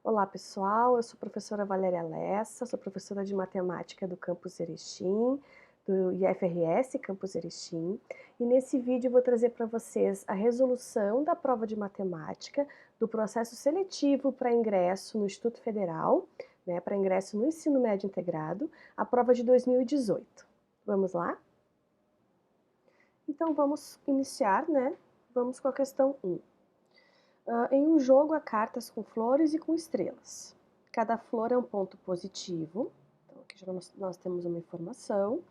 Olá pessoal, eu sou a professora Valéria Lessa, sou professora de matemática do Campus Erechim, do IFRS Campus Erechim, e nesse vídeo eu vou trazer para vocês a resolução da prova de matemática do processo seletivo para ingresso no Instituto Federal, para ingresso no ensino médio integrado, a prova de 2018. Vamos lá? Então vamos iniciar, Vamos com a questão 1. Em um jogo há cartas com flores e com estrelas. Cada flor é um ponto positivo. Então, aqui já nós temos uma informação.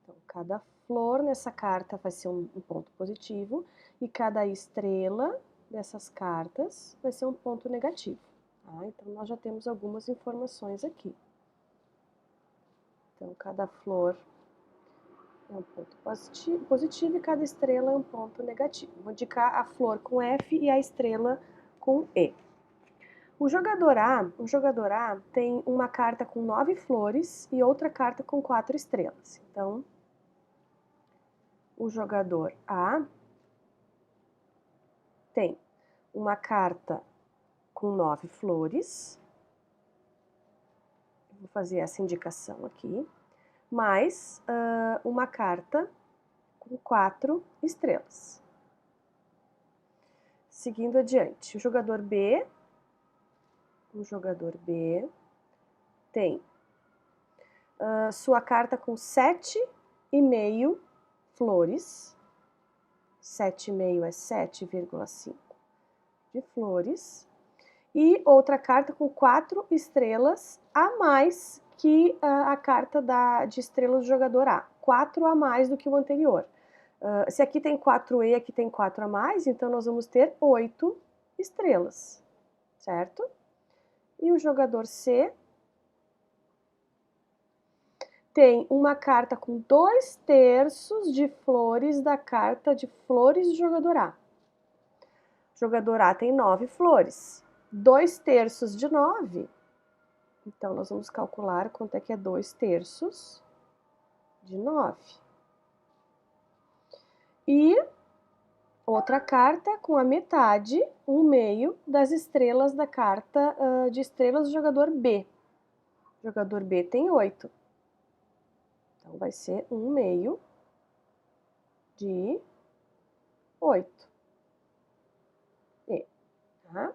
Então, cada flor nessa carta vai ser um ponto positivo e cada estrela dessas cartas vai ser um ponto negativo. Tá? Então, nós já temos algumas informações aqui. Então, cada flor é um ponto positivo e cada estrela é um ponto negativo. Vou indicar a flor com F e a estrela com E. O jogador A tem uma carta com 9 flores e outra carta com 4 estrelas. Então, o jogador A tem uma carta com 9 flores, vou fazer essa indicação aqui, mais uma carta com 4 estrelas. Seguindo adiante, o jogador B tem sua carta com 7,5 flores, 7,5 é 7,5 de flores, e outra carta com 4 estrelas a mais que a carta de estrelas do jogador A, 4 a mais do que o anterior. Se aqui tem 4E, aqui tem 4 a mais, então nós vamos ter 8 estrelas, certo? E o jogador C tem uma carta com 2/3 de flores da carta de flores do jogador A. O jogador A tem 9 flores. 2/3 de 9. Então, nós vamos calcular quanto é que é 2/3 de 9. E outra carta com a metade, 1/2 das estrelas da carta de estrelas do jogador B. O jogador B tem 8. Então, vai ser 1/2 de 8. Tá?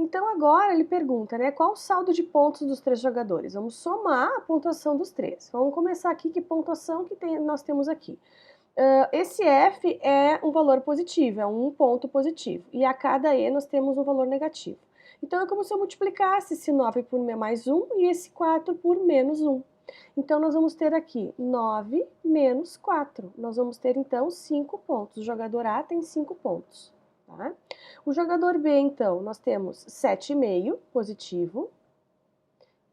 Então, agora ele pergunta, qual o saldo de pontos dos 3 jogadores? Vamos somar a pontuação dos 3. Vamos começar aqui, que pontuação que nós temos aqui? Esse F é um valor positivo, é um ponto positivo. E a cada E nós temos um valor negativo. Então, é como se eu multiplicasse esse 9 por mais 1 e esse 4 por menos 1. Então, nós vamos ter aqui 9 menos 4. Nós vamos ter, então, 5 pontos. O jogador A tem 5 pontos. Tá? O jogador B, então, nós temos 7,5 positivo,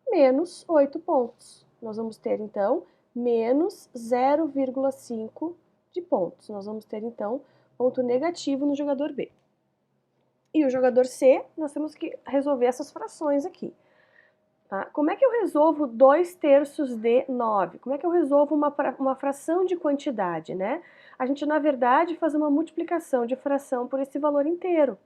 menos 8 pontos. Nós vamos ter, então, menos 0,5 de pontos. Nós vamos ter, então, ponto negativo no jogador B. E o jogador C, nós temos que resolver essas frações aqui. Tá? Como é que eu resolvo 2/3 de 9? Como é que eu resolvo uma fração de quantidade, A gente, na verdade, faz uma multiplicação de fração por esse valor inteiro.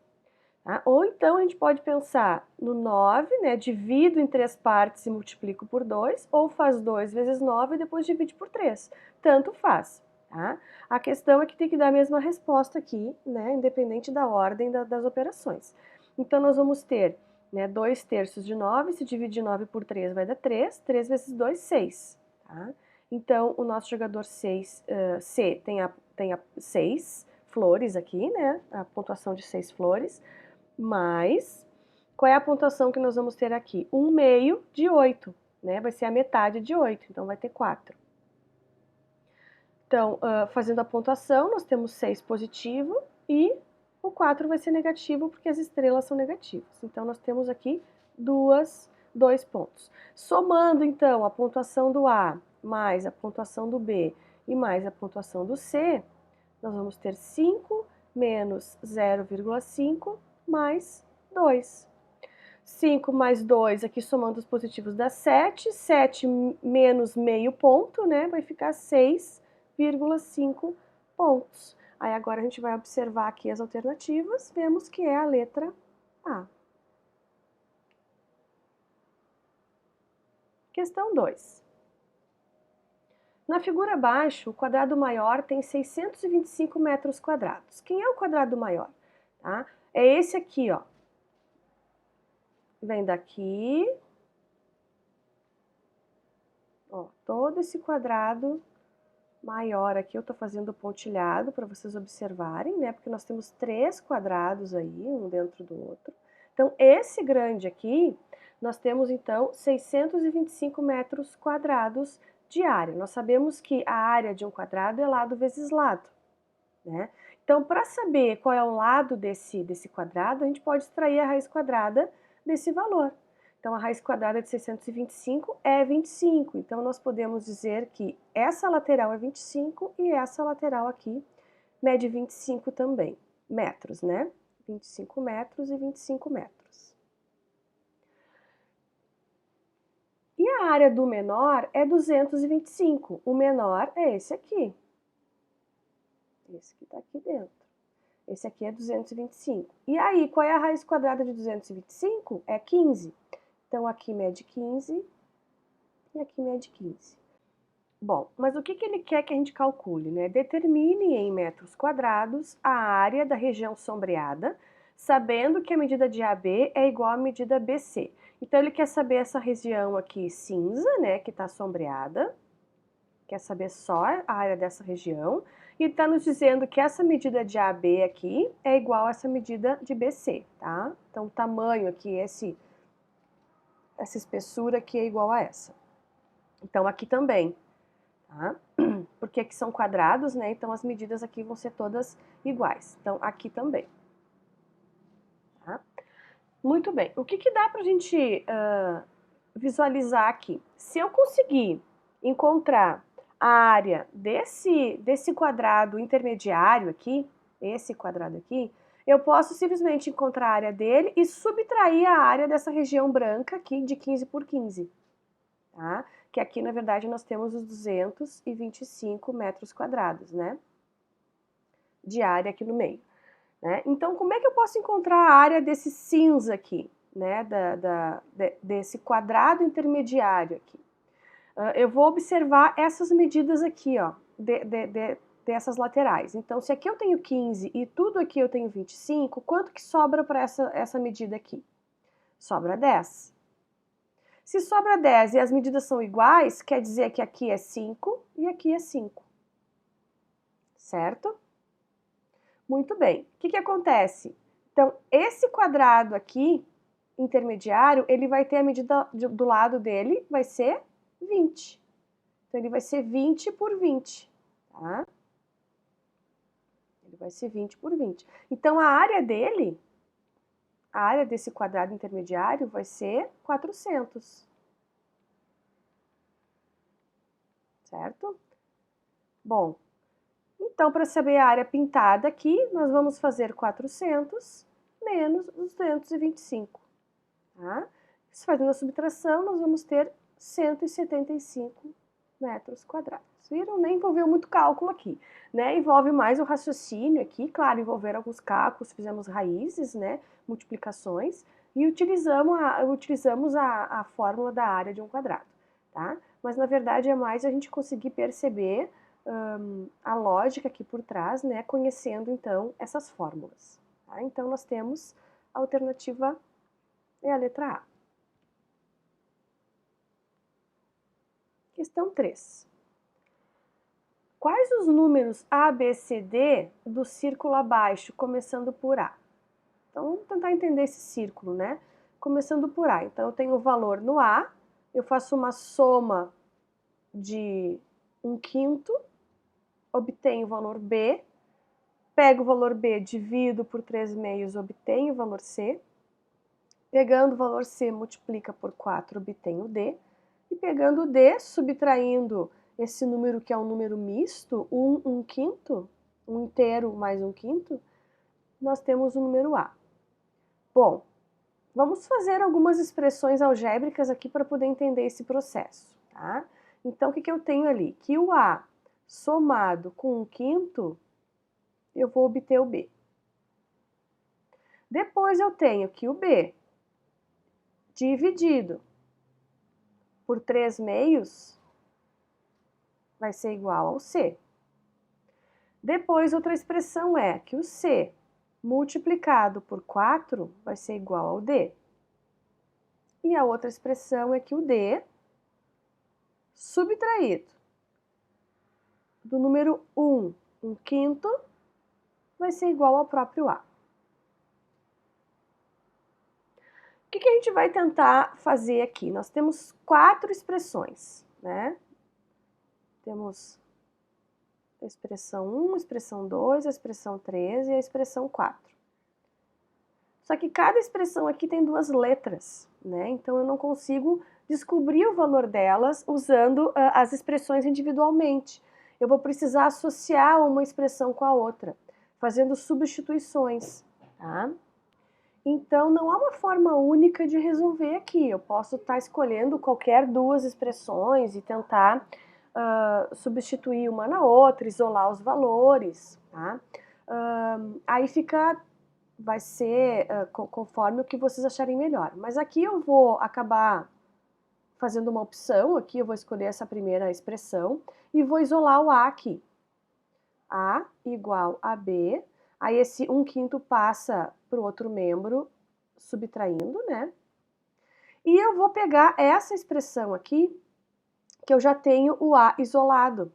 Tá? Ou então a gente pode pensar no 9, divido em 3 partes e multiplico por 2, ou faz 2 vezes 9 e depois divide por 3. Tanto faz. Tá? A questão é que tem que dar a mesma resposta aqui, independente da ordem das operações. Então, nós vamos ter 2/3 de 9, se dividir 9 por 3 vai dar 3, 3 vezes 2, 6. Tá? Então, o nosso jogador C tem a 6 flores aqui, a pontuação de 6 flores, mais, qual é a pontuação que nós vamos ter aqui? 1/2 de 8, vai ser a metade de 8, então vai ter 4. Então, fazendo a pontuação, nós temos 6 positivo e o 4 vai ser negativo porque as estrelas são negativas. Então, nós temos aqui 2 pontos. Somando, então, a pontuação do A mais a pontuação do B e mais a pontuação do C, nós vamos ter 5 menos 0,5 mais 2. 5 mais 2, aqui somando os positivos dá 7. 7 menos meio ponto, vai ficar 6,5 pontos. Aí agora a gente vai observar aqui as alternativas, vemos que é a letra A. Questão 2. Na figura abaixo, o quadrado maior tem 625 metros quadrados. Quem é o quadrado maior? Tá? É esse aqui, ó. Vem daqui, ó, todo esse quadrado maior aqui, eu tô fazendo pontilhado para vocês observarem, né? Porque nós temos 3 quadrados aí, um dentro do outro. Então, esse grande aqui, nós temos, então, 625 metros quadrados de área. Nós sabemos que a área de um quadrado é lado vezes lado, né? Então, para saber qual é o lado desse quadrado, a gente pode extrair a raiz quadrada desse valor. Então, a raiz quadrada de 625 é 25. Então, nós podemos dizer que essa lateral é 25 e essa lateral aqui mede 25 também, metros, né? 25 metros e 25 metros. E a área do menor é 225. O menor é esse aqui. Esse que está aqui dentro. Esse aqui é 225. E aí, qual é a raiz quadrada de 225? É 15. Então, aqui mede 15 e aqui mede 15. Bom, mas o que ele quer que a gente calcule, né? Determine em metros quadrados a área da região sombreada, sabendo que a medida de AB é igual à medida BC. Então, ele quer saber essa região aqui cinza, né, que está sombreada, quer saber só a área dessa região, e está nos dizendo que essa medida de AB aqui é igual a essa medida de BC, tá? Então, o tamanho aqui, essa espessura aqui é igual a essa. Então, aqui também, tá? Porque aqui são quadrados, né? Então, as medidas aqui vão ser todas iguais. Então, aqui também. Tá? Muito bem. O que dá pra gente visualizar aqui? Se eu conseguir encontrar a área desse quadrado intermediário aqui, esse quadrado aqui, eu posso simplesmente encontrar a área dele e subtrair a área dessa região branca aqui de 15 por 15, tá? Que aqui, na verdade, nós temos os 225 metros quadrados, né? De área aqui no meio, né? Então, como é que eu posso encontrar a área desse cinza aqui, né? Desse quadrado intermediário aqui? Eu vou observar essas medidas aqui, ó, dessas laterais. Então, se aqui eu tenho 15 e tudo aqui eu tenho 25, quanto que sobra para essa medida aqui? Sobra 10. Se sobra 10 e as medidas são iguais, quer dizer que aqui é 5 e aqui é 5. Certo? Muito bem. O que acontece? Então, esse quadrado aqui, intermediário, ele vai ter a medida do lado dele, vai ser 20. Então, ele vai ser 20 por 20, tá? Ele vai ser 20 por 20. Então, a área dele, a área desse quadrado intermediário vai ser 400. Certo? Bom, então, para saber a área pintada aqui, nós vamos fazer 400 menos os 225, tá? Fazendo a subtração, nós vamos ter 175 metros quadrados. Viram? Nem envolveu muito cálculo aqui, né? Envolve mais o raciocínio aqui, claro, envolver alguns cálculos, fizemos raízes, né? Multiplicações, e utilizamos a fórmula da área de um quadrado, tá? Mas, na verdade, é mais a gente conseguir perceber a lógica aqui por trás, né, conhecendo, então, essas fórmulas. Tá? Então, nós temos a alternativa é a letra A. Questão 3. Quais os números A, B, C, D do círculo abaixo, começando por A? Então, vamos tentar entender esse círculo, né? Começando por A. Então, eu tenho o valor no A, eu faço uma soma de 1/5, obtenho o valor B, pego o valor B, divido por 3/2, obtenho o valor C. Pegando o valor C, multiplica por 4, obtenho o D. E pegando o D, subtraindo esse número que é um número misto, 1/5, um inteiro mais 1/5, nós temos o número A. Bom, vamos fazer algumas expressões algébricas aqui para poder entender esse processo, tá? Então, o que eu tenho ali? Que o A somado com 1/5, eu vou obter o B. Depois eu tenho que o B dividido por 3 meios vai ser igual ao C. Depois, outra expressão é que o C multiplicado por 4 vai ser igual ao D. E a outra expressão é que o D subtraído do número 1, 1/5, vai ser igual ao próprio A. O que a gente vai tentar fazer aqui? Nós temos 4 expressões, né? Temos a expressão 1, a expressão 2, a expressão 3 e a expressão 4. Só que cada expressão aqui tem 2 letras, né? Então eu não consigo descobrir o valor delas usando as expressões individualmente. Eu vou precisar associar uma expressão com a outra, fazendo substituições, tá? Então, não há uma forma única de resolver aqui. Eu posso estar escolhendo qualquer 2 expressões e tentar substituir uma na outra, isolar os valores, tá? Aí vai ser conforme o que vocês acharem melhor. Mas aqui eu vou acabar fazendo uma opção, aqui eu vou escolher essa primeira expressão e vou isolar o A aqui. A igual a B. Aí esse 1/5 passa para o outro membro, subtraindo, né? E eu vou pegar essa expressão aqui, que eu já tenho o A isolado,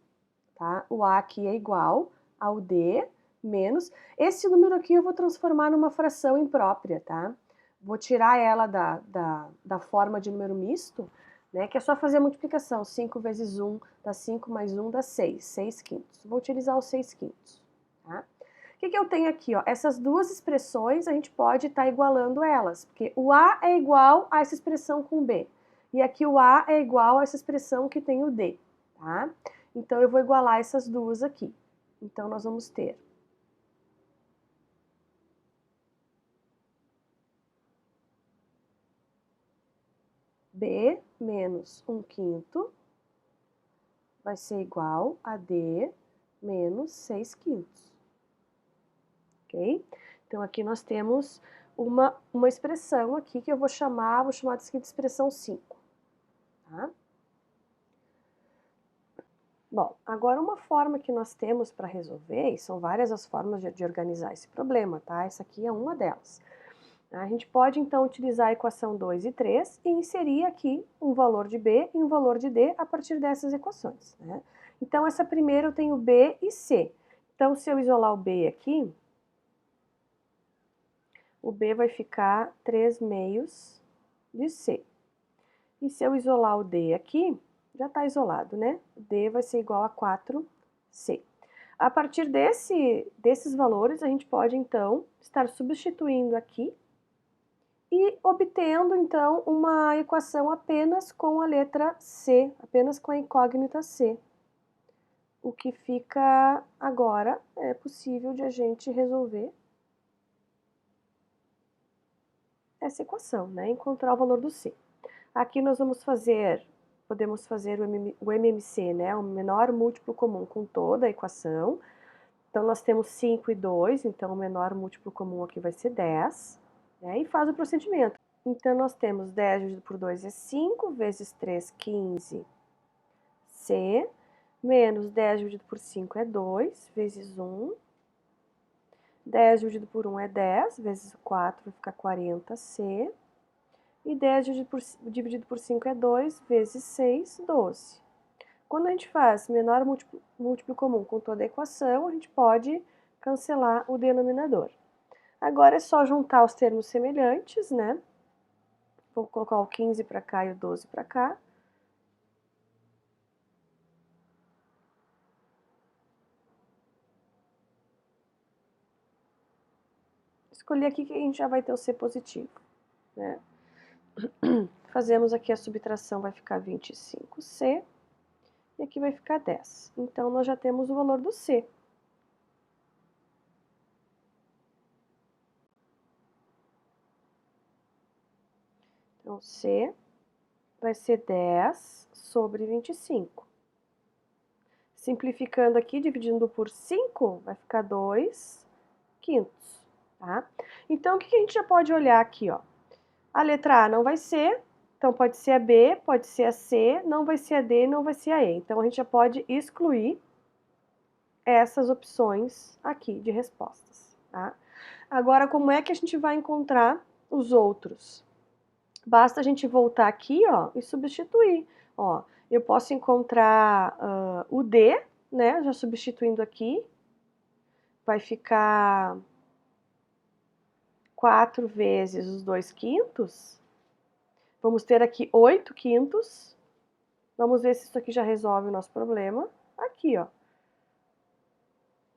tá? O A aqui é igual ao D menos. Esse número aqui eu vou transformar numa fração imprópria, tá? Vou tirar ela da forma de número misto, né? Que é só fazer a multiplicação. 5 vezes 1 dá 5, mais 1 dá 6, 6/5. Vou utilizar os 6/5, tá? O que eu tenho aqui? Ó? Essas 2 expressões, a gente pode estar igualando elas, porque o A é igual a essa expressão com B, e aqui o A é igual a essa expressão que tem o D, tá? Então, eu vou igualar essas 2 aqui. Então, nós vamos ter B menos 1/5 vai ser igual a D menos 6/5. Ok? Então, aqui nós temos uma expressão aqui que eu vou chamar da seguinte expressão 5. Tá? Bom, agora uma forma que nós temos para resolver, e são várias as formas de organizar esse problema, tá? Essa aqui é uma delas. A gente pode, então, utilizar a equação 2 e 3 e inserir aqui um valor de B e um valor de D a partir dessas equações, né? Então, essa primeira eu tenho B e C. Então, se eu isolar o B aqui, o B vai ficar 3 meios de C. E se eu isolar o D aqui, já está isolado, né? D vai ser igual a 4C. A partir desses valores, a gente pode, então, estar substituindo aqui e obtendo, então, uma equação apenas com a letra C, apenas com a incógnita C. O que fica agora é possível de a gente resolver essa equação, né? Encontrar o valor do C. Aqui nós podemos fazer o MMC, né? O menor múltiplo comum com toda a equação. Então, nós temos 5 e 2, então o menor múltiplo comum aqui vai ser 10, né? E faz o procedimento. Então, nós temos 10 dividido por 2 é 5, vezes 3, 15, C, menos 10 dividido por 5 é 2, vezes 1. 10 dividido por 1 é 10, vezes 4 vai ficar 40C. E 10 dividido por 5 é 2, vezes 6, 12. Quando a gente faz menor múltiplo comum com toda a equação, a gente pode cancelar o denominador. Agora é só juntar os termos semelhantes, né? Vou colocar o 15 para cá e o 12 para cá. Escolhi aqui que a gente já vai ter o C positivo, né? Fazemos aqui a subtração, vai ficar 25C, e aqui vai ficar 10. Então, nós já temos o valor do C. Então, C vai ser 10 sobre 25. Simplificando aqui, dividindo por 5, vai ficar 2/5, tá? Então, o que a gente já pode olhar aqui, ó? A letra A não vai ser, Então, pode ser a B, pode ser a C, não vai ser a D, não vai ser a E. Então, a gente já pode excluir essas opções aqui de respostas, tá? Agora, como é que a gente vai encontrar os outros? Basta a gente voltar aqui, ó, e substituir. Ó, eu posso encontrar o D, né, já substituindo aqui, vai ficar 4 vezes os 2/5. Vamos ter aqui 8/5. Vamos ver se isso aqui já resolve o nosso problema. Aqui, ó.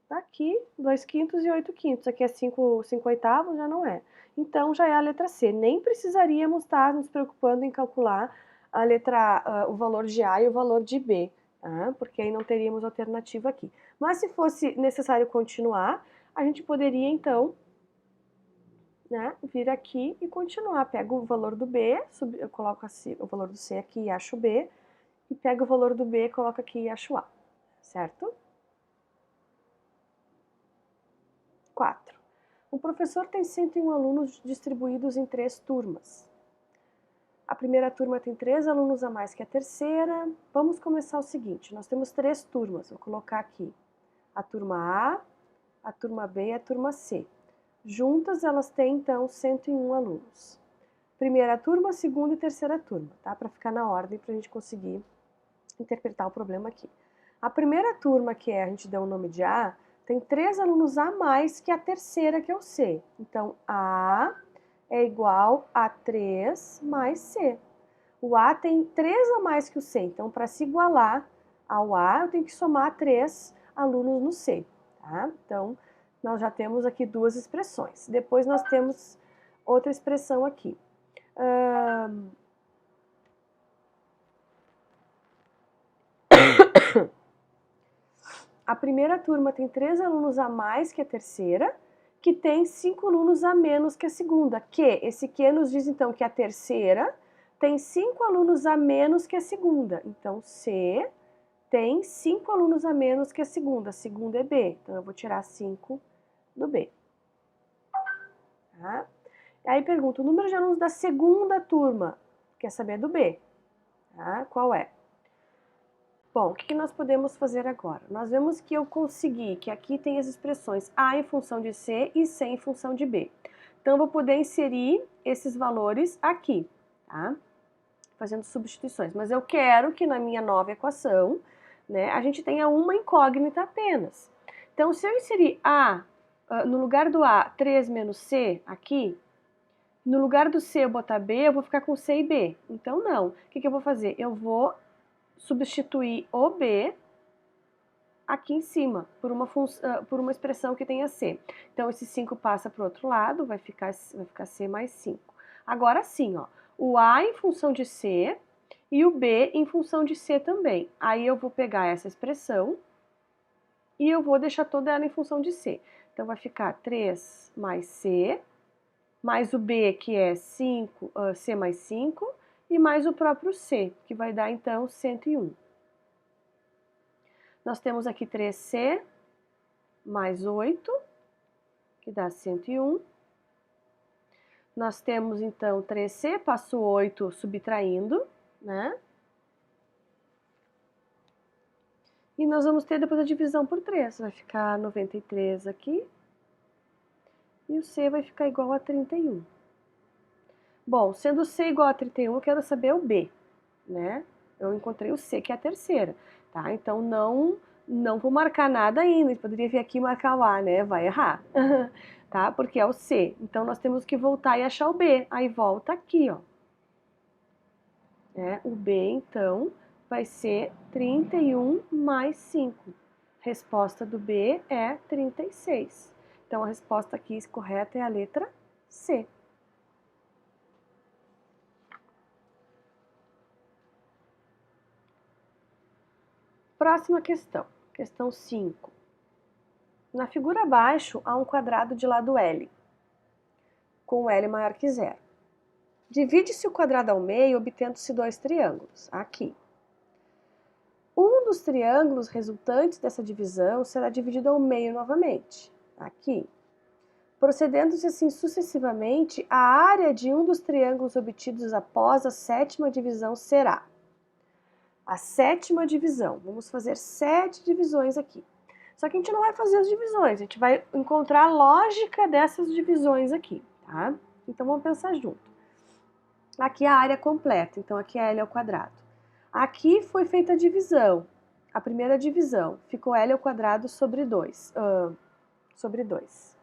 Aqui, 2/5 e 8/5. Aqui é 5/8, já não é. Então, já é a letra C. Nem precisaríamos estar nos preocupando em calcular a letra, o valor de A e o valor de B, tá? Porque aí não teríamos alternativa aqui. Mas se fosse necessário continuar, a gente poderia, então, né, vir aqui e continuar. Pego o valor do B, eu coloco o valor do C aqui e acho o B, e pego o valor do B, coloco aqui e acho A, certo? 4. O professor tem 101 alunos distribuídos em 3 turmas. A primeira turma tem 3 alunos a mais que a terceira. Vamos começar o seguinte, nós temos 3 turmas, vou colocar aqui a turma A turma B e a turma C. Juntas elas têm, então, 101 alunos. Primeira turma, segunda e terceira turma, tá? Para ficar na ordem, para a gente conseguir interpretar o problema aqui. A primeira turma, que a gente deu o nome de A, tem 3 alunos a mais que a terceira, que é o C. Então, A é igual a 3 mais C. O A tem 3 a mais que o C, então, para se igualar ao A, eu tenho que somar 3 alunos no C, tá? Então, nós já temos aqui 2 expressões. Depois nós temos outra expressão aqui. A primeira turma tem 3 alunos a mais que a terceira, que tem 5 alunos a menos que a segunda. Esse que nos diz, então, que a terceira tem 5 alunos a menos que a segunda. Então, C tem 5 alunos a menos que a segunda. A segunda é B. Então, eu vou tirar 5 do B. Tá? Aí pergunta, o número de alunos da segunda turma. Quer saber do B? Tá? Qual é? Bom, o que nós podemos fazer agora? Nós vemos que eu consegui, que aqui tem as expressões A em função de C e C em função de B. Então, eu vou poder inserir esses valores aqui, tá? Fazendo substituições. Mas eu quero que na minha nova equação, né, a gente tenha uma incógnita apenas. Então, se eu inserir A, no lugar do A, 3 menos C aqui, no lugar do C eu botar B, eu vou ficar com C e B. Então, não. O que eu vou fazer? Eu vou substituir o B aqui em cima, por uma expressão que tenha C. Então, esse 5 passa para o outro lado, vai ficar C mais 5. Agora sim, ó, o A em função de C e o B em função de C também. Aí eu vou pegar essa expressão e eu vou deixar toda ela em função de C. Então, vai ficar 3 mais C, mais o B, que é 5, C mais 5, e mais o próprio C, que vai dar, então, 101. Nós temos aqui 3C mais 8, que dá 101. Nós temos, então, 3C, passo 8 subtraindo, né? E nós vamos ter depois a divisão por 3. Vai ficar 93 aqui. E o C vai ficar igual a 31. Bom, sendo C igual a 31, eu quero saber o B, né? Eu encontrei o C, que é a terceira, tá? Então, não vou marcar nada ainda. Eu poderia vir aqui e marcar o A, né? Vai errar, tá? Porque é o C. Então, nós temos que voltar e achar o B. Aí, volta aqui, ó. O B, então, vai ser 31 mais 5. Resposta do B é 36. Então, a resposta aqui correta é a letra C. Próxima questão, questão 5. Na figura abaixo, há um quadrado de lado L, com L maior que zero. Divide-se o quadrado ao meio, obtendo-se 2 triângulos, aqui. Um dos triângulos resultantes dessa divisão será dividido ao meio novamente, aqui. Procedendo-se assim sucessivamente, a área de um dos triângulos obtidos após a sétima divisão será a sétima divisão. Vamos fazer 7 divisões aqui. Só que a gente não vai fazer as divisões, a gente vai encontrar a lógica dessas divisões aqui, tá? Então vamos pensar junto. Aqui é a área completa, então aqui é L ao quadrado. Aqui foi feita a divisão, a primeira divisão, ficou L ao quadrado sobre 2. Sobre 2.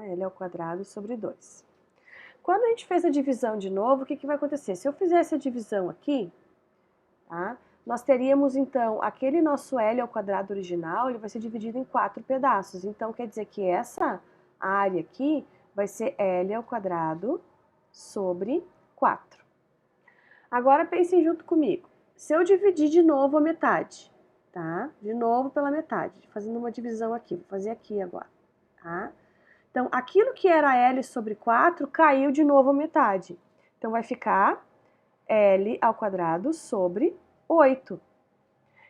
L ao quadrado sobre 2. Quando a gente fez a divisão de novo, o que vai acontecer? Se eu fizesse a divisão aqui, tá? Nós teríamos, então, aquele nosso L ao quadrado original, ele vai ser dividido em 4 pedaços. Então, quer dizer que essa área aqui vai ser L ao quadrado sobre 4. Agora, pensem junto comigo. Se eu dividir de novo a metade, tá? De novo pela metade, fazendo uma divisão aqui. Vou fazer aqui agora, tá? Então, aquilo que era L sobre 4 caiu de novo a metade. Então, vai ficar L ao quadrado sobre 8.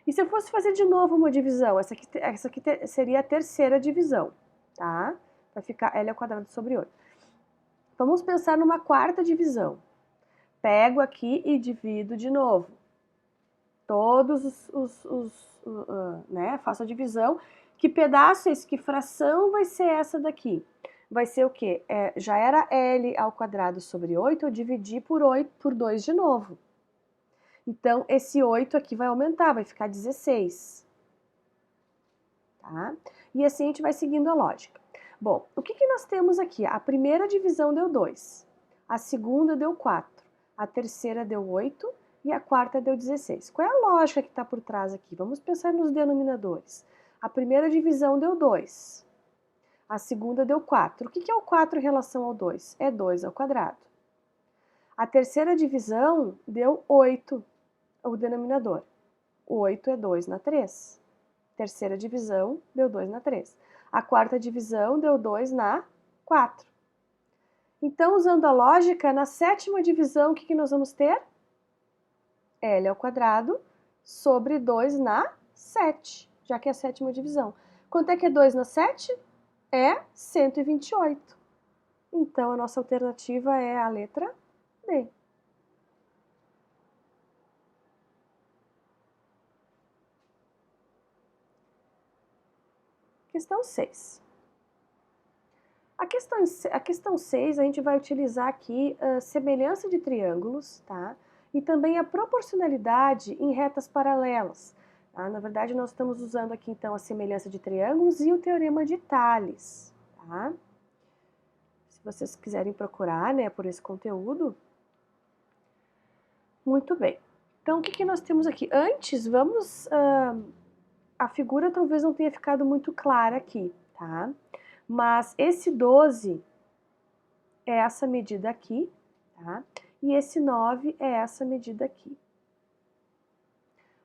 E se eu fosse fazer de novo uma divisão, essa aqui seria a terceira divisão, tá? Vai ficar L ao quadrado sobre 8. Vamos pensar numa quarta divisão. Pego aqui e divido de novo. Todos né? Faço a divisão. Que pedaço é esse? Que fração vai ser essa daqui? Vai ser o quê? Já era L ao quadrado sobre 8, eu dividi por 2 de novo. Então, esse 8 aqui vai aumentar, vai ficar 16. Tá? E assim a gente vai seguindo a lógica. Bom, o que nós temos aqui? A primeira divisão deu 2, a segunda deu 4, a terceira deu 8 e a quarta deu 16. Qual é a lógica que está por trás aqui? Vamos pensar nos denominadores. A primeira divisão deu 2, a segunda deu 4. O que é o 4 em relação ao 2? É 2 ao quadrado. A terceira divisão deu 8, o denominador. 8 é 2 na 3. Terceira divisão deu 2 na 3. A quarta divisão deu 2 na 4. Então, usando a lógica, na sétima divisão, o que nós vamos ter? L ao quadrado sobre 2 na 7, já que é a sétima divisão. Quanto é que é 2 na 7? É 128. Então, a nossa alternativa é a letra D. Questão 6. A questão 6, a gente vai utilizar aqui a semelhança de triângulos, tá? E também a proporcionalidade em retas paralelas. Tá? Na verdade, nós estamos usando aqui, então, a semelhança de triângulos e o teorema de Tales, tá? Se vocês quiserem procurar, né, por esse conteúdo. Muito bem. Então, o que nós temos aqui? Antes, vamos... a figura talvez não tenha ficado muito clara aqui, tá? Mas esse 12 é essa medida aqui, tá? E esse 9 é essa medida aqui.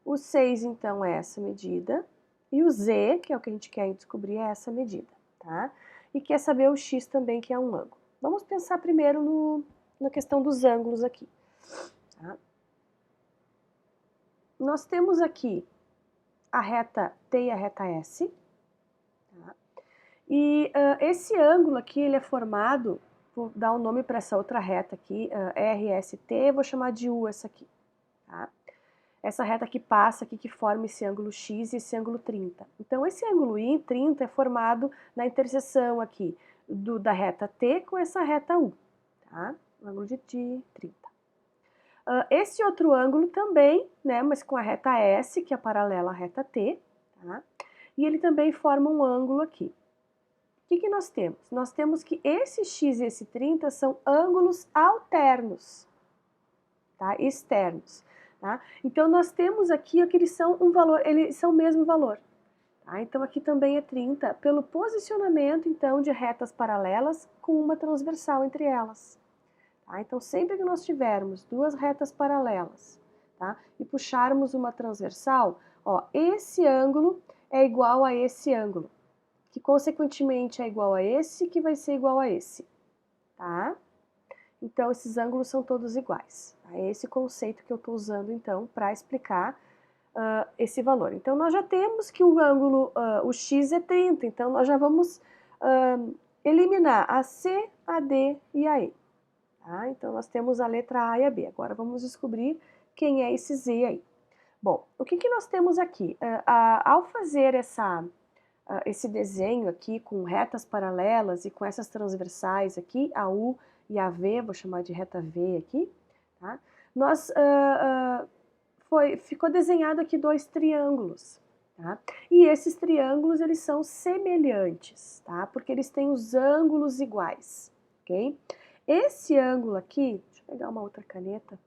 O 6, então, é essa medida. E o Z, que é o que a gente quer descobrir, é essa medida, tá? E quer saber o X também, que é um ângulo. Vamos pensar primeiro na questão dos ângulos aqui, tá? Nós temos aqui a reta T e a reta S. Tá? E esse ângulo aqui, ele é formado, vou dar um nome para essa outra reta aqui, RST, vou chamar de U essa aqui. Tá? Essa reta que passa aqui, que forma esse ângulo X e esse ângulo 30. Então, esse ângulo I, 30, é formado na interseção aqui da reta T com essa reta U. Tá? O ângulo de 30. Esse outro ângulo também, né, mas com a reta S, que é paralela à reta T, tá? E ele também forma um ângulo aqui. O que nós temos? Nós temos que esse X e esse 30 são ângulos alternos, tá? Externos, tá? Então, nós temos aqui que eles são eles são o mesmo valor. Tá? Então, aqui também é 30 pelo posicionamento, então, de retas paralelas com uma transversal entre elas. Tá? Então, sempre que nós tivermos duas retas paralelas, tá? E puxarmos uma transversal, ó, esse ângulo é igual a esse ângulo, que consequentemente é igual a esse, que vai ser igual a esse. Tá? então esses ângulos são todos iguais. É esse conceito que eu estou usando, então, para explicar esse valor. Então, nós já temos que o ângulo, o x é 30, então nós já vamos eliminar a C, a D e a E. Tá? Então, nós temos a letra A e a B. Agora, vamos descobrir quem é esse Z aí. Bom, o que, que nós temos aqui? Ao fazer esse desenho aqui com retas paralelas e com essas transversais aqui, a U e a V, vou chamar de reta V aqui, tá? Nós, ficou desenhado aqui dois triângulos, tá? E esses triângulos, eles são semelhantes, tá? Porque eles têm os ângulos iguais, ok? Esse ângulo aqui, deixa eu pegar uma outra caneta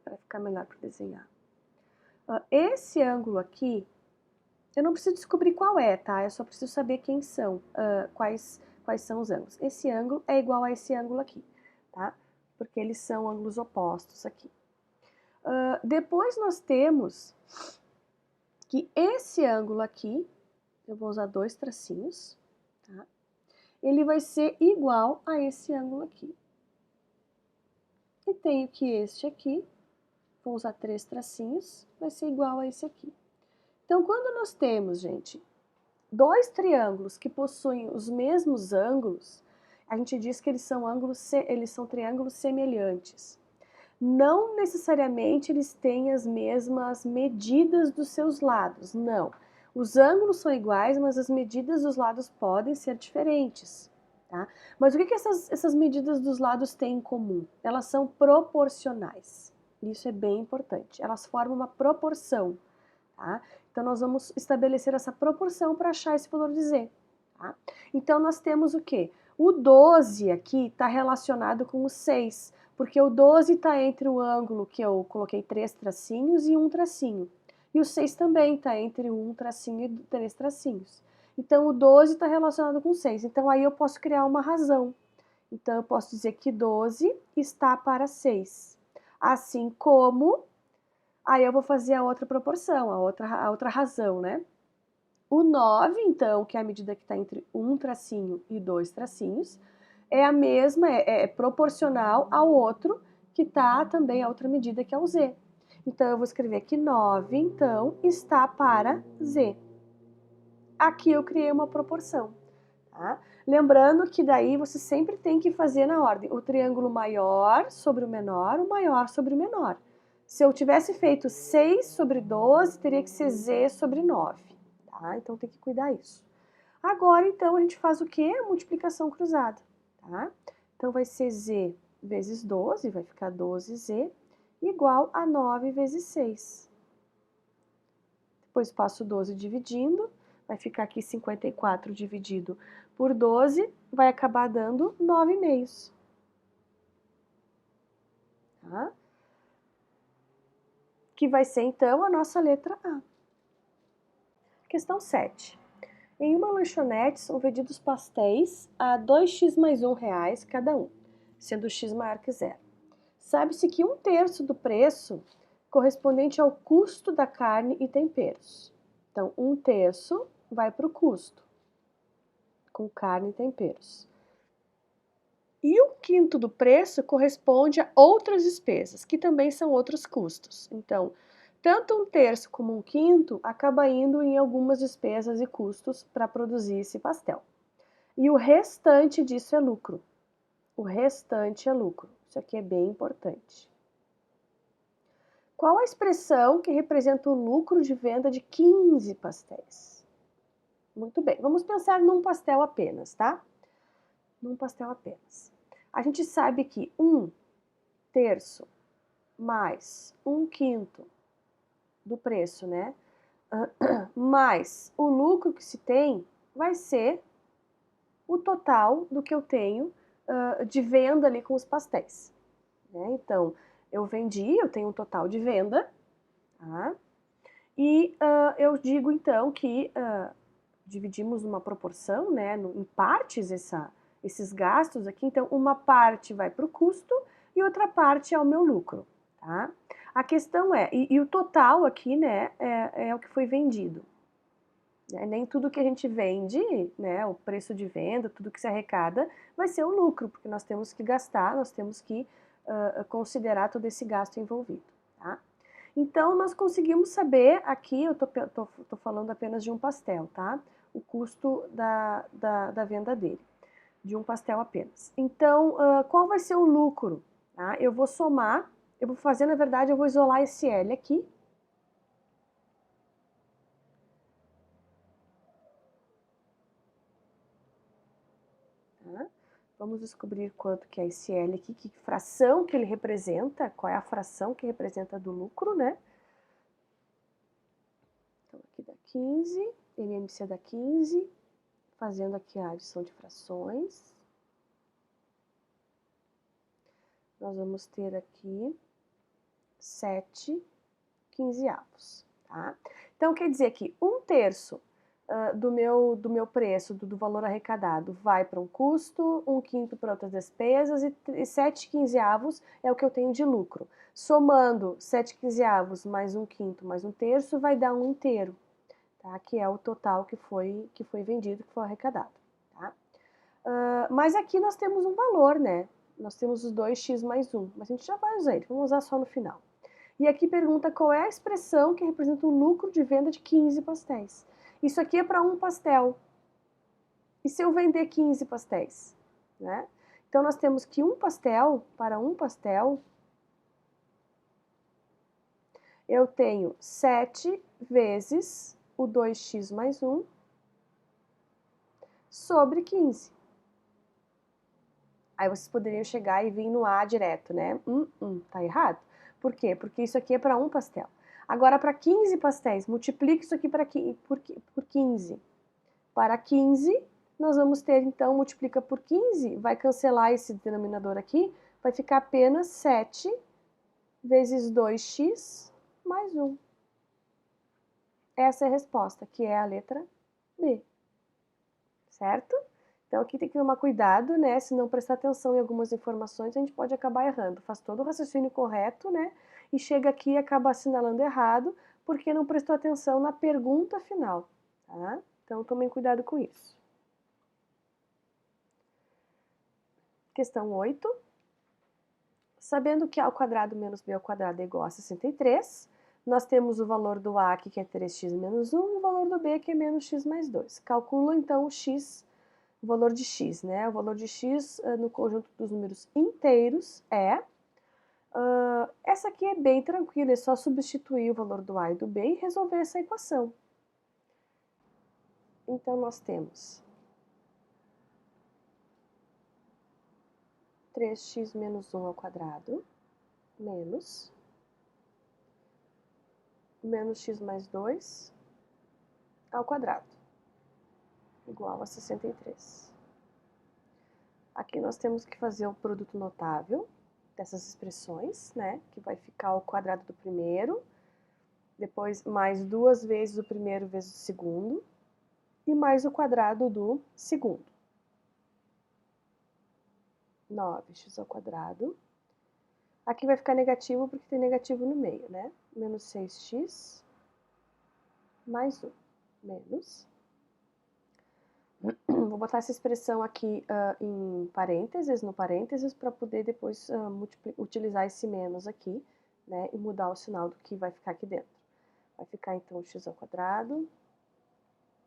para ficar melhor para desenhar. Esse ângulo aqui, eu não preciso descobrir qual é, tá? Eu só preciso saber quem são, quais são os ângulos. Esse ângulo é igual a esse ângulo aqui, tá? Porque eles são ângulos opostos aqui. Depois nós temos que esse ângulo aqui, eu vou usar dois tracinhos, tá? Ele vai ser igual a esse ângulo aqui. E tenho que este aqui, vou usar três tracinhos, vai ser igual a esse aqui. Então, quando nós temos, gente, dois triângulos que possuem os mesmos ângulos, a gente diz que eles são triângulos semelhantes. Não necessariamente eles têm as mesmas medidas dos seus lados, não. Os ângulos são iguais, mas as medidas dos lados podem ser diferentes, tá? Mas o que essas medidas dos lados têm em comum? Elas são proporcionais. Isso é bem importante. Elas formam uma proporção, tá? Então, nós vamos estabelecer essa proporção para achar esse valor de Z, tá? Então, nós temos o quê? O 12 aqui está relacionado com o 6, porque o 12 está entre o ângulo que eu coloquei 3 tracinhos e 1 tracinho. E o 6 também está entre 1 tracinho e 3 tracinhos. Então, o 12 está relacionado com o 6. Então, aí eu posso criar uma razão. Então, eu posso dizer que 12 está para 6. Assim como... Aí eu vou fazer a outra proporção, a outra razão, né? O 9, então, que é a medida que está entre um tracinho e dois tracinhos, é a mesma, é proporcional ao outro, que está também a outra medida, que é o Z. Então, eu vou escrever que 9, então, está para Z. Aqui eu criei uma proporção, tá? Lembrando que daí você sempre tem que fazer na ordem o triângulo maior sobre o maior sobre o menor. Se eu tivesse feito 6 sobre 12, teria que ser Z sobre 9, tá? Então tem que cuidar isso. Agora, então, a gente faz o quê? A multiplicação cruzada, tá? Então vai ser Z vezes 12, vai ficar 12Z, igual a 9 vezes 6. Depois passo 12 dividindo, vai ficar aqui 54 dividido por 12, vai acabar dando 9,5. Tá? Que vai ser, então, a nossa letra A. Questão 7. Em uma lanchonete são vendidos pastéis a 2x mais R$1 cada um, sendo x maior que zero. Sabe-se que 1/3 do preço correspondente ao custo da carne e temperos. Então, 1/3 vai para o custo, com carne e temperos. E 1/5 do preço corresponde a outras despesas, que também são outros custos. Então, tanto 1/3 como 1/5 acaba indo em algumas despesas e custos para produzir esse pastel. E o restante disso é lucro. O restante é lucro. Isso aqui é bem importante. Qual a expressão que representa o lucro de venda de 15 pastéis? Muito bem, vamos pensar num pastel apenas, tá? Num pastel apenas. A gente sabe que 1/3 mais 1/5 do preço, né? Mais o lucro que se tem vai ser o total do que eu tenho de venda ali com os pastéis. Né? Então, eu tenho um total de venda, tá? E eu digo então que dividimos uma proporção, né, em partes esses gastos aqui, então uma parte vai para o custo e outra parte é o meu lucro, tá? A questão é, e o total aqui, né, é o que foi vendido. né? Nem tudo que a gente vende, né, o preço de venda, tudo que se arrecada, vai ser o lucro, porque nós temos que gastar, nós temos que considerar todo esse gasto envolvido, tá? Então, nós conseguimos saber, aqui eu tô falando apenas de um pastel, tá? O custo da venda dele, de um pastel apenas. Então, qual vai ser o lucro? Tá? Eu vou somar, eu vou fazer, na verdade, eu vou isolar esse L aqui. Tá? Vamos descobrir quanto que é esse L aqui, que fração que ele representa, qual é a fração que representa do lucro, né? Então, aqui dá 15, MMC dá 15, fazendo aqui a adição de frações. Nós vamos ter aqui 7 quinzeavos, tá? Então, quer dizer que 1/3 do meu preço, do valor arrecadado, vai para um custo, 1/5 para outras despesas e 7 quinzeavos é o que eu tenho de lucro. Somando 7 quinzeavos mais 1/5 mais 1/3 vai dar 1/2, tá? Que é o total que foi vendido, que foi arrecadado, tá? Mas aqui nós temos um valor, né? Nós temos os 2x mais 1, mas a gente já vai usar ele, vamos usar só no final. E aqui pergunta qual é a expressão que representa o lucro de venda de 15 pastéis. Isso aqui é para um pastel. E se eu vender 15 pastéis? Né? Então, nós temos que para um pastel, eu tenho 7 vezes o 2x mais 1 sobre 15. Aí vocês poderiam chegar e vir no A direto, né? Tá errado. Por quê? Porque isso aqui é para um pastel. Agora, para 15 pastéis, multiplique isso aqui por 15. Para 15, nós vamos ter, então, multiplica por 15, vai cancelar esse denominador aqui, vai ficar apenas 7 vezes 2x mais 1. Essa é a resposta, que é a letra B. Certo? Então, aqui tem que tomar cuidado, né? Se não prestar atenção em algumas informações, a gente pode acabar errando. Faz todo o raciocínio correto, né? E chega aqui e acaba assinalando errado, porque não prestou atenção na pergunta final, tá? Então, tomem cuidado com isso. Questão 8. Sabendo que A ao quadrado menos B ao quadrado é igual a 63, nós temos o valor do A aqui, que é 3x menos 1, e o valor do B, que é menos x mais 2. Calcula, então, o x, o valor de x, né? O valor de x no conjunto dos números inteiros é... essa aqui é bem tranquila, é só substituir o valor do A e do B e resolver essa equação. Então, nós temos 3x menos 1 ao quadrado, menos x mais 2 ao quadrado, igual a 63. Aqui nós temos que fazer o produto notável dessas expressões, né? Que vai ficar o quadrado do primeiro, depois mais 2 vezes o primeiro vezes o segundo, e mais o quadrado do segundo. 9x ao quadrado. Aqui vai ficar negativo porque tem negativo no meio, né? Menos 6x mais 1. Menos. Vou botar essa expressão aqui em parênteses, no parênteses, para poder depois utilizar esse menos aqui, né? E mudar o sinal do que vai ficar aqui dentro. Vai ficar, então, x ao quadrado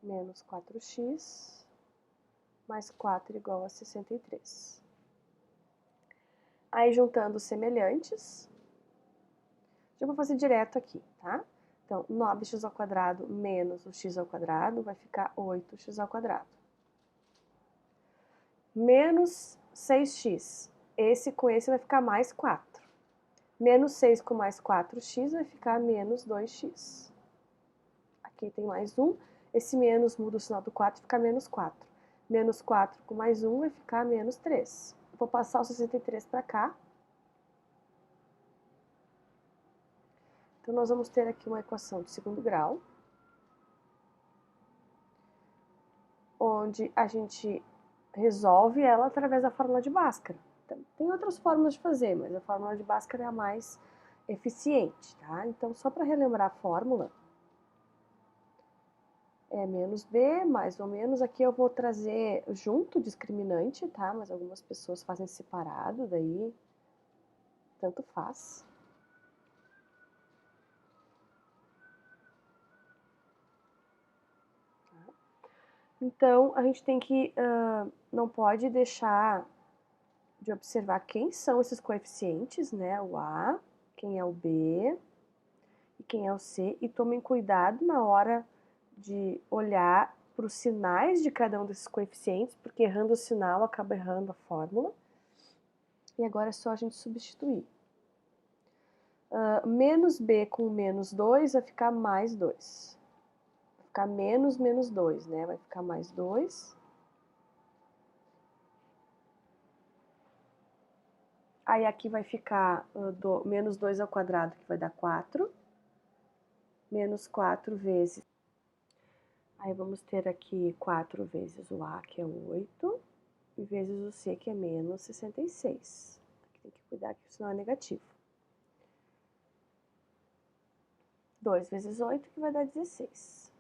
menos 4x mais 4 igual a 63. Aí, juntando os semelhantes, já vou fazer direto aqui, tá? Então, 9x ao quadrado menos o x ao quadrado vai ficar 8x ao quadrado. Menos 6x. Esse com esse vai ficar mais 4. Menos 6 com mais 4x vai ficar menos 2x. Aqui tem mais 1. Esse menos muda o sinal do 4 e fica menos 4. Menos 4 com mais 1 vai ficar menos 3. Vou passar o 63 para cá. Então, nós vamos ter aqui uma equação de segundo grau, onde a gente resolve ela através da fórmula de Bhaskara. Tem outras fórmulas de fazer, mas a fórmula de Bhaskara é a mais eficiente, tá? Então, só para relembrar a fórmula, é menos B, mais ou menos. Aqui eu vou trazer junto discriminante, tá? Mas algumas pessoas fazem separado, daí tanto faz. Então, a gente tem que, não pode deixar de observar quem são esses coeficientes, né? O A, quem é o B e quem é o C. E tomem cuidado na hora de olhar para os sinais de cada um desses coeficientes, porque errando o sinal acaba errando a fórmula. E agora é só a gente substituir. Menos B com menos 2 vai ficar mais 2. Vai ficar menos 2, né? Vai ficar mais 2. Aí aqui vai ficar menos 2 ao quadrado, que vai dar 4. Menos 4 vezes. Aí vamos ter aqui 4 vezes o A, que é 8, e vezes o C, que é menos 66. Aqui tem que cuidar que isso não é negativo. 2 vezes 8, que vai dar 16.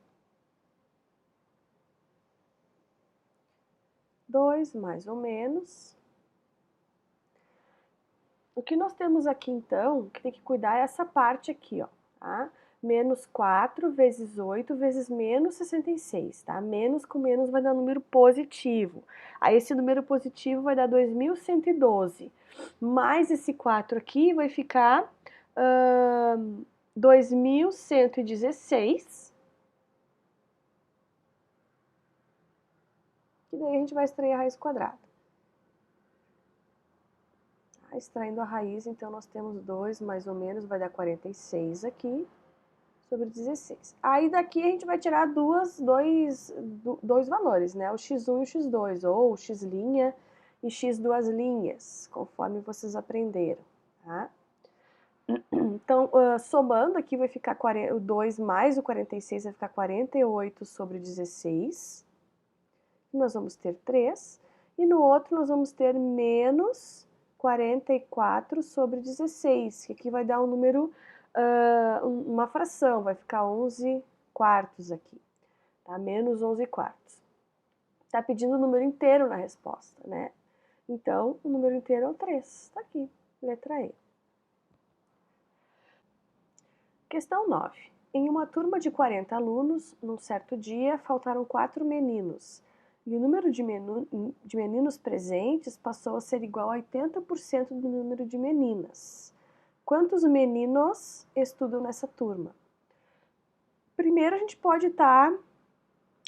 2 mais ou menos. O que nós temos aqui, então, que tem que cuidar é essa parte aqui, ó, tá? Menos 4 vezes 8 vezes menos 66, tá? Menos com menos vai dar número positivo. Aí esse número positivo vai dar 2112. Mais esse 4 aqui vai ficar 2116. E daí a gente vai extrair a raiz quadrada. Extraindo a raiz, então nós temos 2 mais ou menos, vai dar 46 aqui, sobre 16. Aí daqui a gente vai tirar dois valores, né? O x1 e o x2, ou o x' e x duas linhas, conforme vocês aprenderam, tá? Então, somando aqui vai ficar o 2 mais o 46 vai ficar 48 sobre 16. E nós vamos ter 3. E no outro nós vamos ter menos 44 sobre 16, que aqui vai dar um número, uma fração, vai ficar 11 quartos aqui, tá? Menos 11 quartos. Tá pedindo o número inteiro na resposta, né? Então, o número inteiro é o 3, tá aqui, letra E. Questão 9. Em uma turma de 40 alunos, num certo dia, faltaram 4 meninos. E o número de meninos presentes passou a ser igual a 80% do número de meninas. Quantos meninos estudam nessa turma? Primeiro, a gente pode estar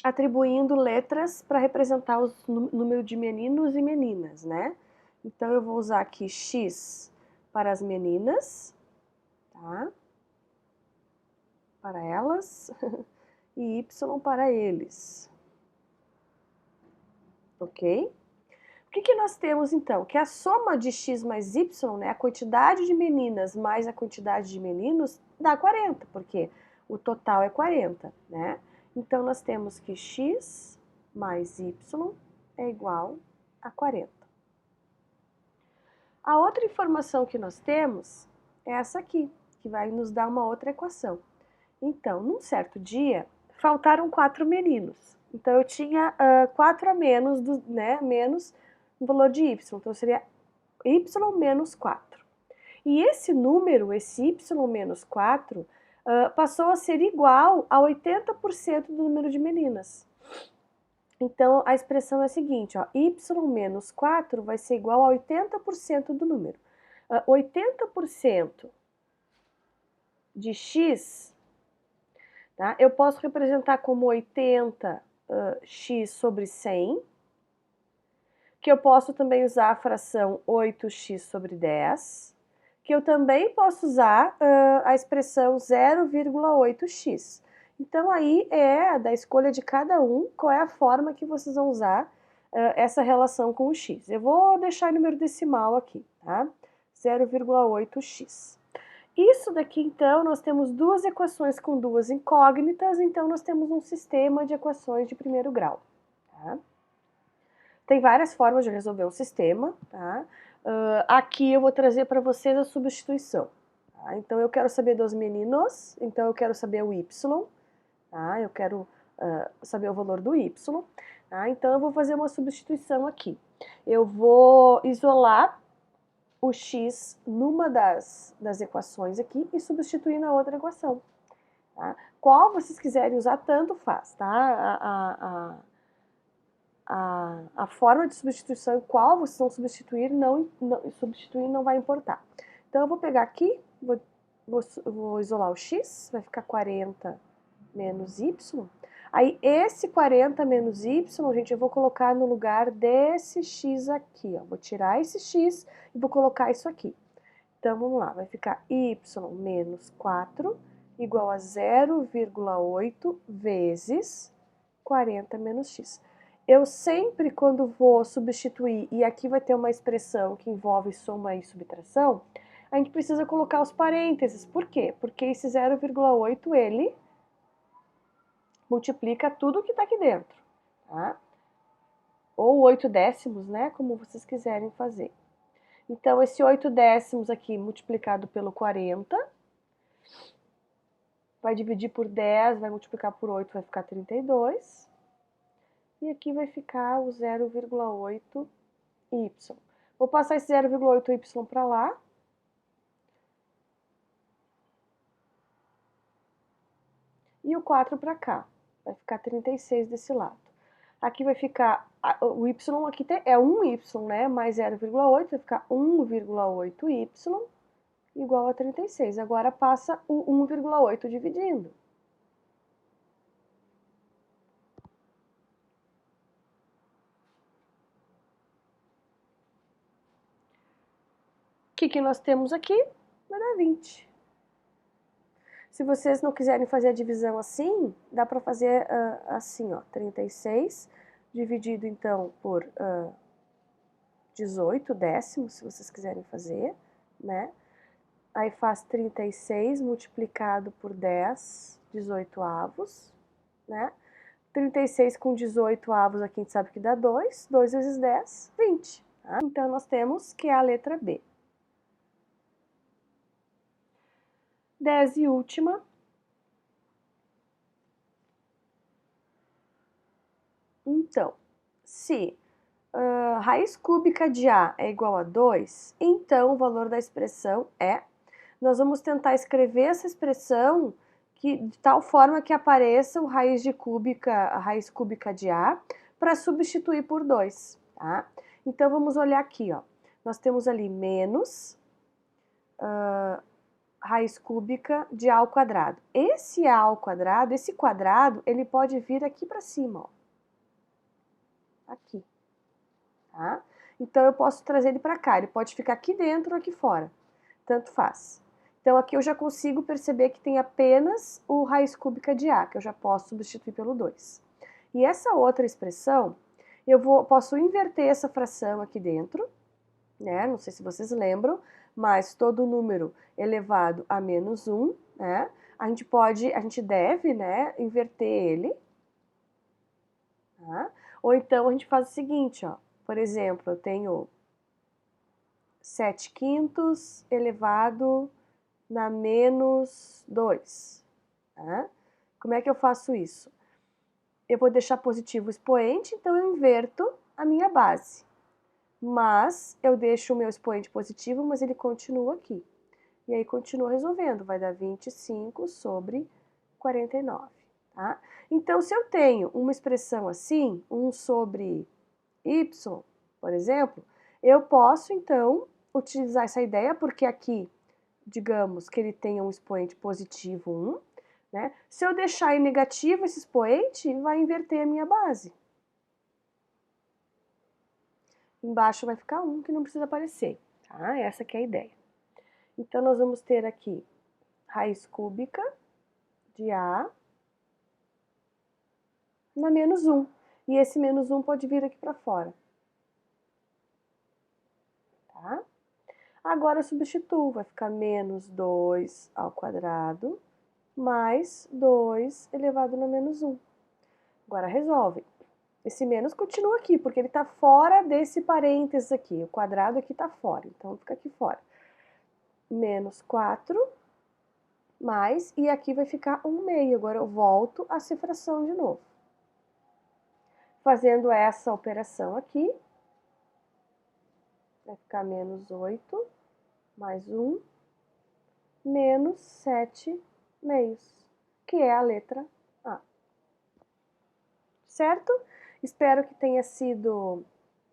atribuindo letras para representar o número de meninos e meninas, né? Então, eu vou usar aqui X para as meninas, tá? Para elas, e Y para eles. Ok? O que nós temos, então? Que a soma de x mais y, né, a quantidade de meninas mais a quantidade de meninos, dá 40, porque o total é 40, né? Então, nós temos que x mais y é igual a 40. A outra informação que nós temos é essa aqui, que vai nos dar uma outra equação. Então, num certo dia, faltaram 4 meninos. Então, eu tinha 4 a menos, menos o valor de y. Então, seria y menos 4. E esse número, esse y menos 4, passou a ser igual a 80% do número de meninas. Então, a expressão é a seguinte, ó, y menos 4 vai ser igual a 80% do número. 80% de x, tá? Eu posso representar como 80x sobre 100, que eu posso também usar a fração 8x sobre 10, que eu também posso usar a expressão 0,8x. Então, aí é da escolha de cada um qual é a forma que vocês vão usar essa relação com o x. Eu vou deixar em número decimal aqui, tá? 0,8x. Isso daqui, então, nós temos duas equações com duas incógnitas, então nós temos um sistema de equações de primeiro grau, tá? Tem várias formas de resolver um sistema, tá? Aqui eu vou trazer para vocês a substituição. Tá? Então, eu quero saber dos meninos, então eu quero saber o y, tá? Eu quero saber o valor do y, tá? Então eu vou fazer uma substituição aqui. Eu vou isolar o x numa das equações aqui e substituir na outra equação. Tá? Qual vocês quiserem usar, tanto faz, tá? A forma de substituição, qual vocês vão substituir, substituir não vai importar. Então eu vou pegar aqui, vou isolar o x, vai ficar 40 menos y. Aí esse 40 menos y, gente, eu vou colocar no lugar desse x aqui, ó. Vou tirar esse x e vou colocar isso aqui. Então vamos lá, vai ficar y menos 4 igual a 0,8 vezes 40 menos x. Eu sempre, quando vou substituir, e aqui vai ter uma expressão que envolve soma e subtração, a gente precisa colocar os parênteses. Por quê? Porque esse 0,8, ele multiplica tudo que está aqui dentro, tá? Ou 8 décimos, né? Como vocês quiserem fazer. Então, esse 8 décimos aqui multiplicado pelo 40, vai dividir por 10, vai multiplicar por 8, vai ficar 32. E aqui vai ficar o 0,8y. Vou passar esse 0,8y para lá. E o 4 para cá. Vai ficar 36 desse lado. Aqui vai ficar, o y aqui é 1y, né? Mais 0,8, vai ficar 1,8y igual a 36. Agora passa o 1,8 dividindo. O que nós temos aqui? Vai dar 20. Se vocês não quiserem fazer a divisão assim, dá para fazer assim, ó, 36 dividido então por 18 décimos, se vocês quiserem fazer, né? Aí faz 36 multiplicado por 10, 18 avos, né? 36 com 18 avos aqui a gente sabe que dá 2, 2 vezes 10, 20. Tá? Então nós temos que é a letra B. 10 e última. Então, se raiz cúbica de A é igual a 2, então o valor da expressão é... Nós vamos tentar escrever essa expressão de tal forma que apareça a raiz cúbica de A para substituir por 2, tá? Então vamos olhar aqui, ó. Nós temos ali menos raiz cúbica de A ao quadrado. Esse A ao quadrado, esse quadrado, ele pode vir aqui para cima, ó. Aqui, tá? Então eu posso trazer ele para cá, ele pode ficar aqui dentro ou aqui fora, tanto faz. Então aqui eu já consigo perceber que tem apenas o raiz cúbica de A, que eu já posso substituir pelo 2. E essa outra expressão, posso inverter essa fração aqui dentro, né? Não sei se vocês lembram, mas todo número elevado a menos 1, né? A gente deve, né, inverter ele, tá? Ou então a gente faz o seguinte, ó. Por exemplo, eu tenho 7 quintos elevado na menos 2. Tá? Como é que eu faço isso? Eu vou deixar positivo o expoente, então eu inverto a minha base. Mas eu deixo o meu expoente positivo, mas ele continua aqui. E aí continua resolvendo, vai dar 25 sobre 49. Tá? Então, se eu tenho uma expressão assim, 1 sobre y, por exemplo, eu posso, então, utilizar essa ideia, porque aqui, digamos que ele tenha um expoente positivo 1, né? Se eu deixar em negativo esse expoente, vai inverter a minha base. Embaixo vai ficar 1, que não precisa aparecer, tá? Essa que é a ideia. Então, nós vamos ter aqui raiz cúbica de A na menos 1. E esse menos 1 pode vir aqui para fora. Tá? Agora eu substituo, vai ficar menos 2 ao quadrado mais 2 elevado na menos 1. Agora resolve. Esse menos continua aqui, porque ele está fora desse parênteses aqui. O quadrado aqui está fora, então fica aqui fora. Menos 4 mais, e aqui vai ficar 1/2. Agora eu volto a ser fração de novo. Fazendo essa operação aqui, vai ficar -8 mais 1, menos 7/2, que é a letra A. Certo? Espero que tenha sido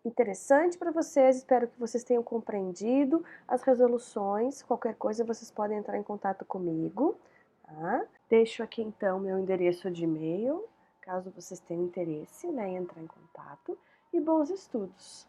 interessante para vocês, espero que vocês tenham compreendido as resoluções. Qualquer coisa vocês podem entrar em contato comigo, tá? Deixo aqui então meu endereço de e-mail, caso vocês tenham interesse, né, em entrar em contato, e bons estudos!